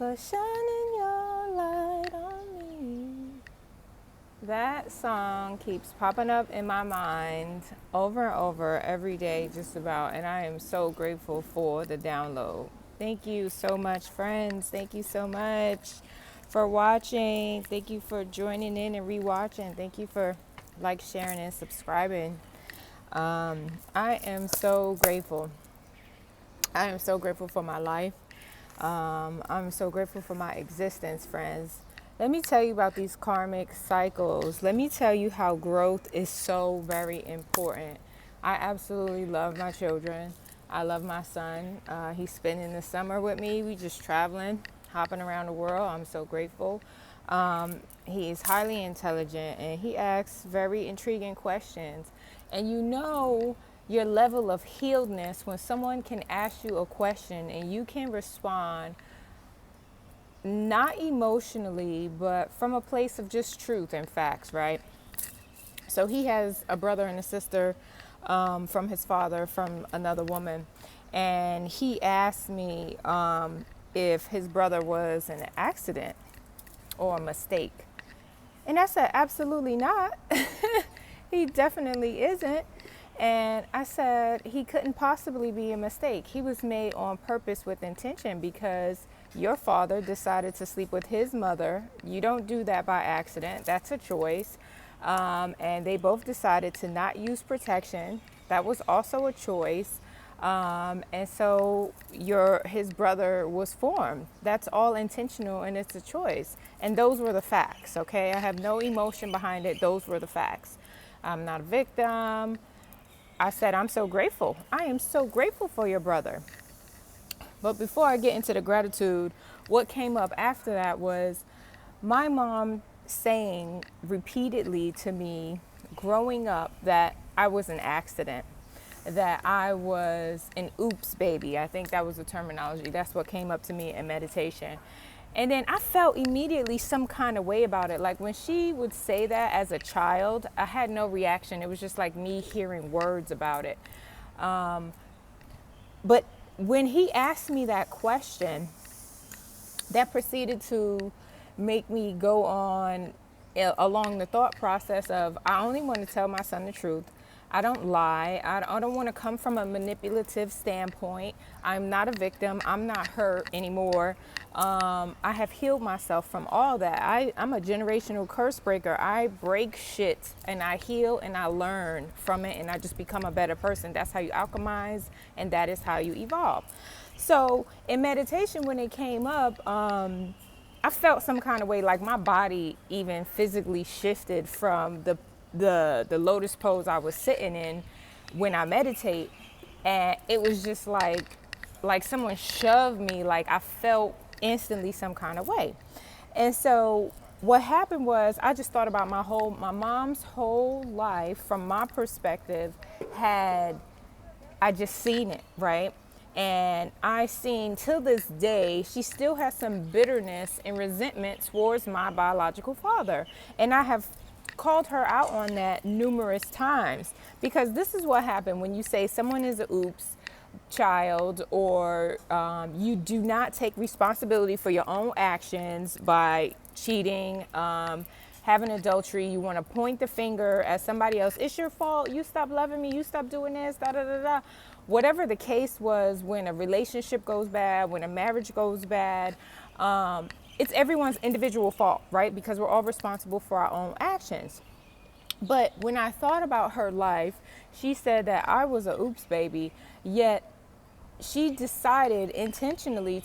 for shining your light on me. That song keeps popping up in my mind over and over every day, just about, and I am so grateful for the download. Thank you so much, friends. Thank you so much for watching. Thank you for joining in and rewatching. Thank you for sharing, and subscribing. I am so grateful. I am so grateful for my life. I'm so grateful for my existence, friends. Let me tell you about these karmic cycles. Let me tell you how growth is so very important. I absolutely love my children. I love my son. He's spending the summer with me. We just traveling, hopping around the world. I'm so grateful. He is highly intelligent and he asks very intriguing questions. And you know your level of healedness when someone can ask you a question and you can respond not emotionally, but from a place of just truth and facts, right? So he has a brother and a sister from his father, from another woman. And he asked me if his brother was an accident or a mistake. And I said, absolutely not. He definitely isn't. And I said, he couldn't possibly be a mistake. He was made on purpose with intention because your father decided to sleep with his mother. You don't do that by accident. That's a choice. And they both decided to not use protection. That was also a choice. And so his brother was formed. That's all intentional and it's a choice. And those were the facts, okay? I have no emotion behind it. Those were the facts. I'm not a victim. I said, I'm so grateful. I am so grateful for your brother. But before I get into the gratitude, what came up after that was my mom saying repeatedly to me growing up that I was an accident, that I was an oops baby. I think that was the terminology. That's what came up to me in meditation. And then I felt immediately some kind of way about it. Like when she would say that as a child, I had no reaction. It was just like me hearing words about it. But when he asked me that question, that proceeded to make me go on along the thought process of I only want to tell my son the truth. I don't lie. I don't want to come from a manipulative standpoint. I'm not a victim. I'm not hurt anymore. I have healed myself from all that. I'm a generational curse breaker. I break shit and I heal and I learn from it and I just become a better person. That's how you alchemize and that is how you evolve. So in meditation, when it came up, I felt some kind of way, like my body even physically shifted from the lotus pose I was sitting in when I meditate, and it was just like someone shoved me, like I felt instantly some kind of way. And so what happened was I just thought about my mom's whole life from my perspective. I just seen it, right? And I seen till this day, she still has some bitterness and resentment towards my biological father. And I have called her out on that numerous times because this is what happened when you say someone is a oops child or you do not take responsibility for your own actions by cheating, having adultery. You want to point the finger at somebody else. It's your fault. You stop loving me. You stop doing this, da da da da. Whatever the case was, when a relationship goes bad, when a marriage goes bad, it's everyone's individual fault, right? Because we're all responsible for our own actions. But when I thought about her life, she said that I was a oops baby, yet she decided intentionally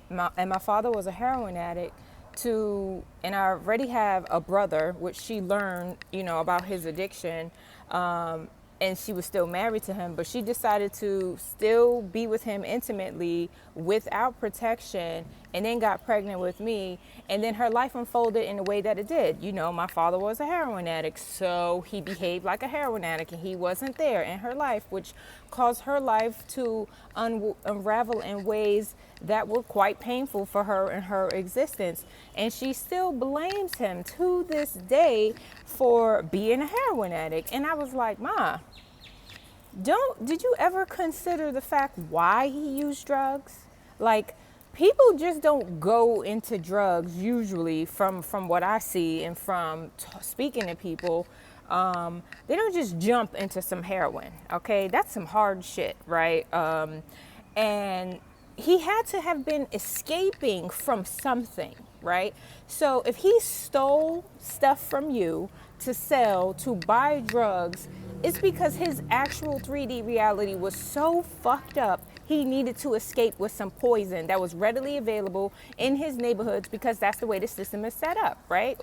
and my father was a heroin addict, and I already have a brother, which she learned, about his addiction, and she was still married to him, but she decided to still be with him intimately without protection, and then got pregnant with me. And then her life unfolded in the way that it did. My father was a heroin addict, so he behaved like a heroin addict, and he wasn't there in her life, which caused her life to unravel in ways that were quite painful for her in her existence. And she still blames him to this day for being a heroin addict. And I was like, Ma, did you ever consider the fact why he used drugs? Like, people just don't go into drugs usually from what I see and from speaking to people. They don't just jump into some heroin. Okay, that's some hard shit, right? And he had to have been escaping from something, right? So if he stole stuff from you to sell, to buy drugs, it's because his actual 3D reality was so fucked up, he needed to escape with some poison that was readily available in his neighborhoods because that's the way the system is set up, right?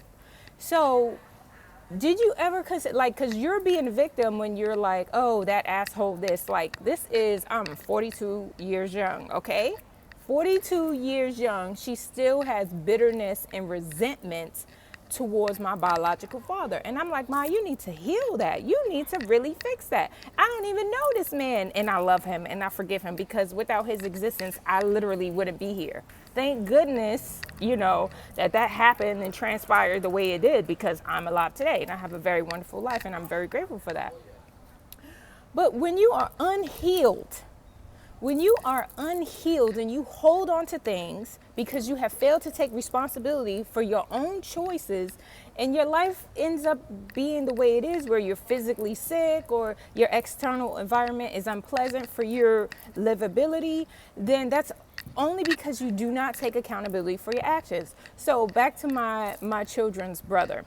So did you ever consider, like, because you're being a victim when you're like, oh, that asshole, this, like, this is, I'm 42 years young, okay? 42 years young, she still has bitterness and resentment towards my biological father. And I'm like, Ma, you need to heal that. You need to really fix that. I don't even know this man, and I love him and I forgive him, because without his existence, I literally wouldn't be here. Thank goodness, that happened and transpired the way it did, because I'm alive today and I have a very wonderful life, and I'm very grateful for that. But when you are unhealed, and you hold on to things because you have failed to take responsibility for your own choices, and your life ends up being the way it is, where you're physically sick or your external environment is unpleasant for your livability, then that's only because you do not take accountability for your actions. So back to my children's brother.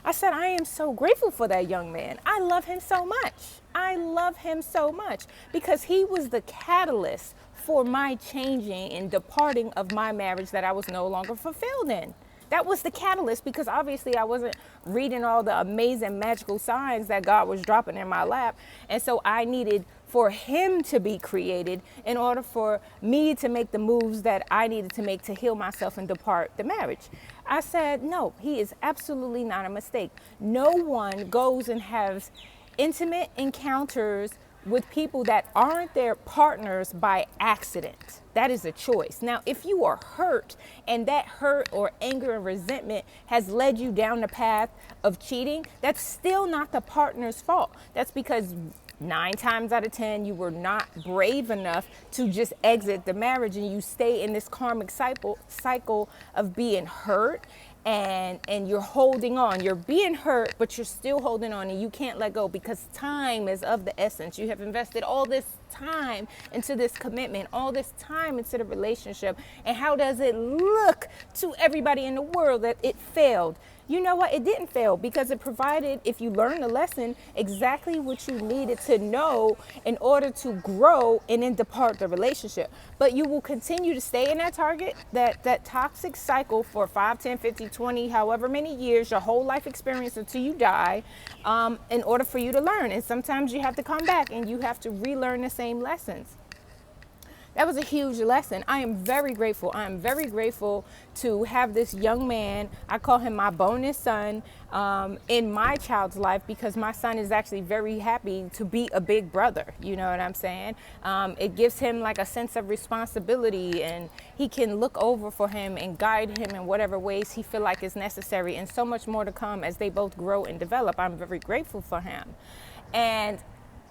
I said, I am so grateful for that young man. I love him so much. I love him so much because he was the catalyst for my changing and departing of my marriage that I was no longer fulfilled in. That was the catalyst, because obviously I wasn't reading all the amazing magical signs that God was dropping in my lap. And so I needed for him to be created in order for me to make the moves that I needed to make to heal myself and depart the marriage. I said, no, he is absolutely not a mistake. No one goes and has intimate encounters with people that aren't their partners by accident. That is a choice. Now, if you are hurt and that hurt or anger and resentment has led you down the path of cheating, that's still not the partner's fault. That's because 9 times out of 10, you were not brave enough to just exit the marriage, and you stay in this karmic cycle of being hurt, and you're holding on. You're being hurt, but you're still holding on, and you can't let go because time is of the essence. You have invested all this time into this commitment, all this time into the relationship, and how does it look to everybody in the world that it failed? You know what? It didn't fail, because it provided, if you learn the lesson, exactly what you needed to know in order to grow and then depart the relationship. But you will continue to stay in that that toxic cycle for 5, 10, 50, 20, however many years, your whole life experience until you die, in order for you to learn. And sometimes you have to come back and you have to relearn the same lessons. That was a huge lesson. I am very grateful. I am very grateful to have this young man, I call him my bonus son, in my child's life, because my son is actually very happy to be a big brother. You know what I'm saying? It gives him like a sense of responsibility, and he can look over for him and guide him in whatever ways he feel like is necessary, and so much more to come as they both grow and develop. I'm very grateful for him. And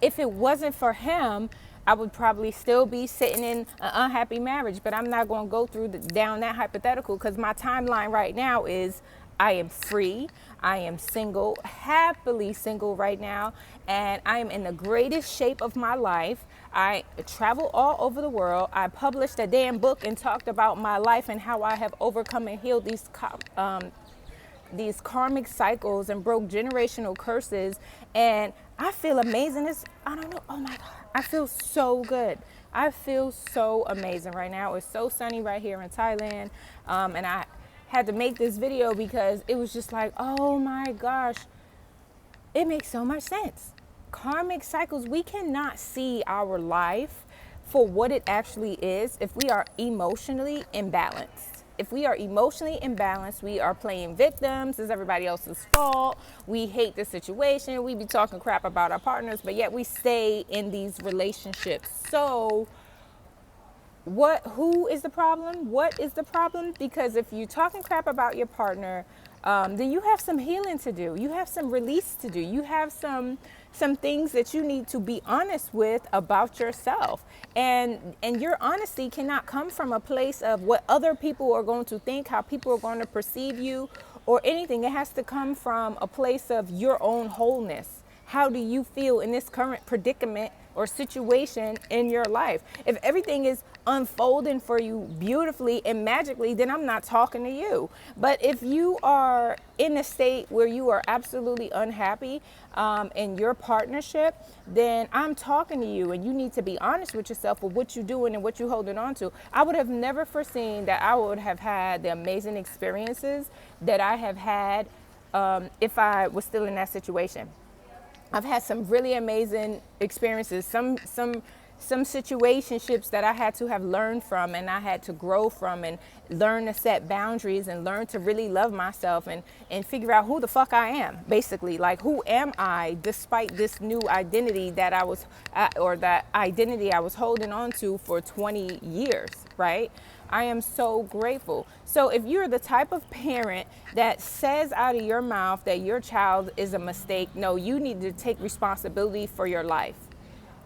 if it wasn't for him, I would probably still be sitting in an unhappy marriage, but I'm not going to go down that hypothetical, because my timeline right now is I am free. I am single, happily single right now, and I am in the greatest shape of my life. I travel all over the world. I published a damn book and talked about my life and how I have overcome and healed these karmic cycles and broke generational curses, and I feel amazing. I don't know, oh my God, I feel so good. I feel so amazing right now. It's so sunny right here in Thailand, and I had to make this video because it was just like, oh my gosh, it makes so much sense. Karmic cycles, we cannot see our life for what it actually is if we are emotionally imbalanced. If we are emotionally imbalanced, we are playing victims. It's everybody else's fault. We hate the situation. We be talking crap about our partners, but yet we stay in these relationships. So who is the problem? What is the problem? Because if you're talking crap about your partner, then you have some healing to do. You have some release to do. You have some some things that you need to be honest with about yourself. And your honesty cannot come from a place of what other people are going to think, how people are going to perceive you, or anything. It has to come from a place of your own wholeness. How do you feel in this current predicament or situation in your life? If everything is unfolding for you beautifully and magically, then I'm not talking to you. But if you are in a state where you are absolutely unhappy in your partnership, then I'm talking to you, and you need to be honest with yourself with what you're doing and what you're holding on to. I would have never foreseen that I would have had the amazing experiences that I have had if I was still in that situation. I've had some really amazing experiences, some situationships that I had to have learned from, and I had to grow from, and learn to set boundaries and learn to really love myself and figure out who the fuck I am, basically. Like, who am I despite this new identity that I was, or that identity I was holding on to for 20 years, right? I am so grateful. So if you're the type of parent that says out of your mouth that your child is a mistake, no, you need to take responsibility for your life.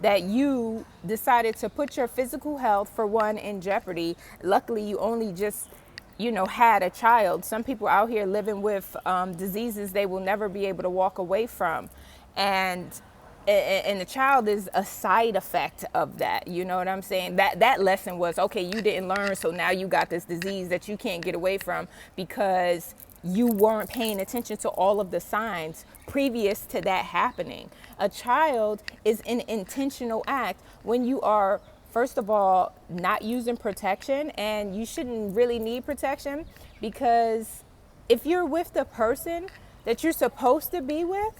That you decided to put your physical health, for one, in jeopardy. Luckily, you only just, had a child. Some people out here living with diseases they will never be able to walk away from. And the child is a side effect of that. You know what I'm saying? That lesson was, okay, you didn't learn, so now you got this disease that you can't get away from because you weren't paying attention to all of the signs previous to that happening. A child is an intentional act when you are, first of all, not using protection, and you shouldn't really need protection, because if you're with the person that you're supposed to be with,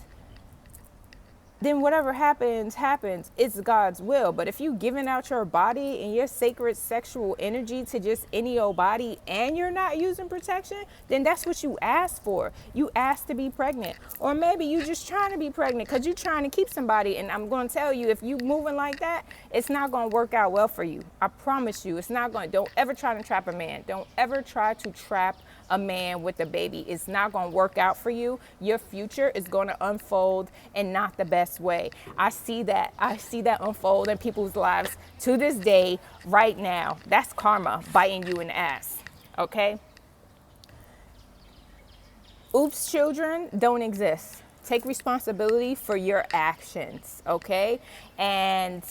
then whatever happens, happens. It's God's will. But if you giving out your body and your sacred sexual energy to just any old body, and you're not using protection, then that's what you asked for. You asked to be pregnant. Or maybe you just trying to be pregnant because you're trying to keep somebody. And I'm going to tell you, if you moving like that, it's not going to work out well for you. I promise you, it's not going to. Don't ever try to trap a man. Don't ever try to trap a man with a baby. It's not going to work out for you. Your future is going to unfold in not the best way. I see that unfold in people's lives to this day, right now. That's karma biting you in the ass. Okay? Oops, children don't exist. Take responsibility for your actions. Okay? And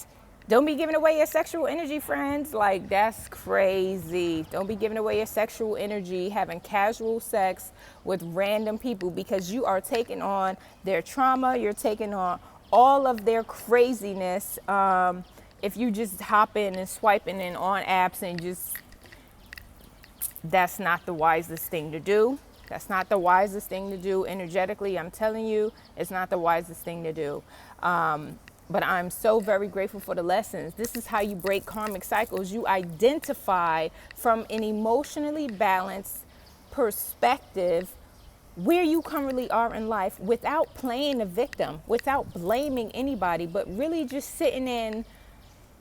don't be giving away your sexual energy, friends. Like, that's crazy. Don't be giving away your sexual energy, having casual sex with random people, because you are taking on their trauma. You're taking on all of their craziness. If you just hop in and swiping in on apps and just, that's not the wisest thing to do. That's not the wisest thing to do energetically. I'm telling you, it's not the wisest thing to do. But I'm so very grateful for the lessons. This is how you break karmic cycles. You identify from an emotionally balanced perspective where you currently are in life, without playing a victim, without blaming anybody, but really just sitting in,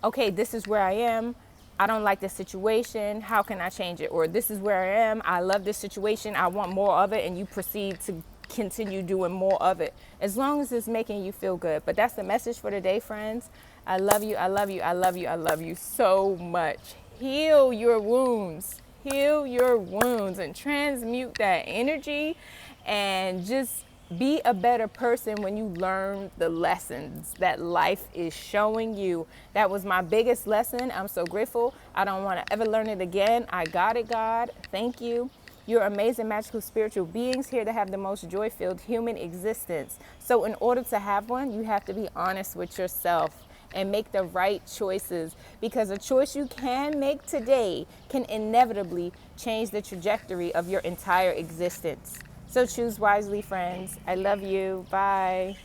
okay, this is where I am. I don't like this situation. How can I change it? Or this is where I am. I love this situation. I want more of it. And you proceed to continue doing more of it, as long as it's making you feel good. But that's the message for today, friends. I love you. I love you. I love you. I love you so much. Heal your wounds. Heal your wounds and transmute that energy, and just be a better person when you learn the lessons that life is showing you. That was my biggest lesson. I'm so grateful. I don't want to ever learn it again. I got it, God. Thank you. You're amazing, magical, spiritual beings here to have the most joy-filled human existence. So in order to have one, you have to be honest with yourself and make the right choices, because a choice you can make today can inevitably change the trajectory of your entire existence. So choose wisely, friends. I love you. Bye.